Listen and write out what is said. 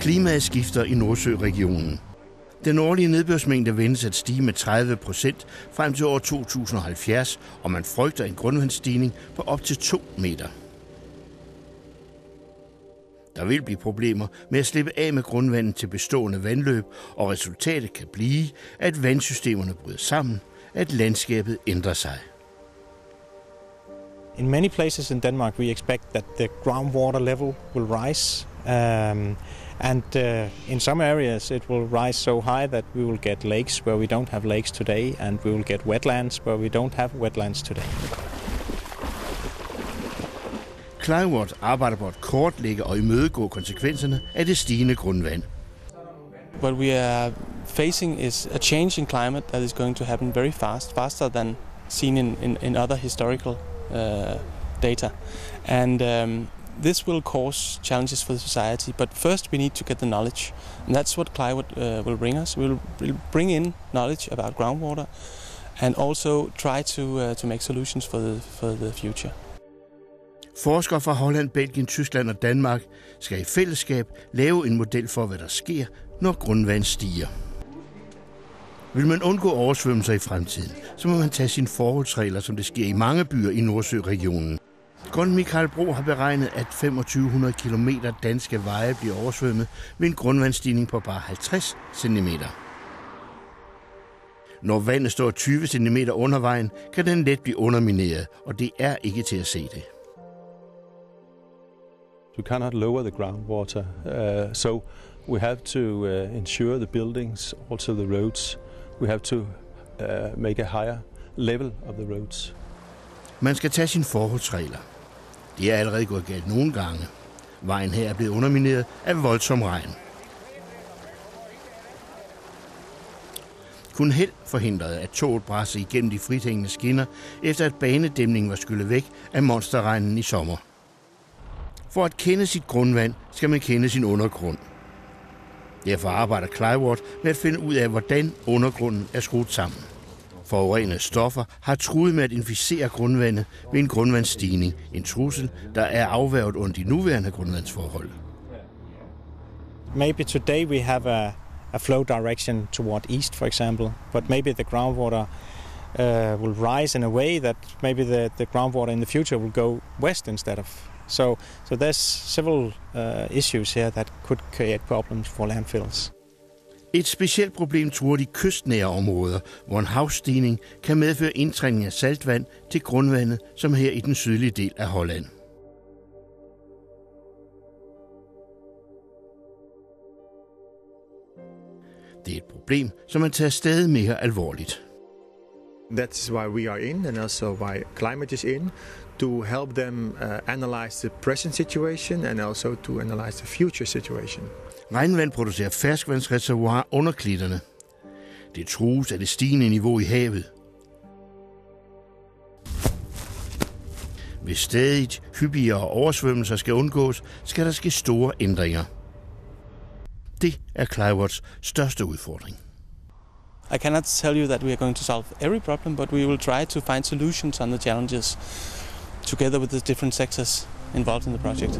Klimaet skifter i Nordsøregionen. Den årlige nedbørsmængde ventes at stige med 30% frem til år 2070, og man frygter en grundvandsstigning på op til 2 meter. Der vil blive problemer med at slippe af med grundvandet til bestående vandløb, og resultatet kan blive, at vandsystemerne bryder sammen, at landskabet ændrer sig. In many places in Denmark, we expect that the groundwater level will rise, and in some areas it will rise so high that we will get lakes where we don't have lakes today, and we will get wetlands where we don't have wetlands today. Climewatch arbejder på at kortlægge og imødegå konsekvenserne af det stigende grundvand. What we are facing is a change in climate that is going to happen very fast, faster than seen in other historical data. And this will cause challenges for the society, but first we need to get the knowledge. And that's what Climate will bring us. We'll bring in knowledge about groundwater and also try to make solutions for the future. Forskere fra Holland, Belgien, Tyskland og Danmark skal i fællesskab lave en model for, hvad der sker, når grundvand stiger. Vil man undgå oversvømmelser i fremtiden, så må man tage sine forholdsregler, som det sker i mange byer i Nordsøregionen. Grøn Michael Bro har beregnet, at 2500 km danske veje bliver oversvømmet ved en grundvandsstigning på bare 50 cm. Når vandet står 20 cm under vejen, kan den let blive undermineret, og det er ikke til at se det. We cannot lower the groundwater, so we have to ensure the buildings, also the roads. We have to make a higher level of the roads. Man skal tage sine forholdsregler. Det er allerede gået galt nogle gange. Vejen her er blevet undermineret af voldsom regn. Kun held forhindrede, at toget brassede igennem de frithængende skinner, efter at banedæmningen var skyllet væk af monsterregnen i sommer. For at kende sit grundvand, skal man kende sin undergrund. Derfor arbejder Climewatch med at finde ud af, hvordan undergrunden er skruet sammen. Forurenede stoffer har truet med at inficere grundvandet ved en grundvandsstigning, en trussel, der er afværget under de nuværende grundvandsforhold. Maybe today we have a flow direction toward east, for example, but maybe the groundwater will rise in a way that maybe the groundwater in the future will go west instead of. So there's several issues here that could create problems for landfills. Et specielt problem truer de kystnære områder, hvor en havstigning kan medføre indtrængning af saltvand til grundvandet, som her i den sydlige del af Holland. Det er et problem, som man tager stadig mere alvorligt. That's why we are in, and also why Climate is in, to help them analyze the present situation and also to analyze the future situation. Regnvand producerer ferskvandsreservoirer under klitterne. Det trues af det stigende niveau i havet. Hvis stadig hyppigere oversvømmelser skal undgås, skal der ske store ændringer. Det er Climewatchs største udfordring. I cannot tell you that we are going to solve every problem, but we will try to find solutions on the challenges together with the different sectors involved in the project.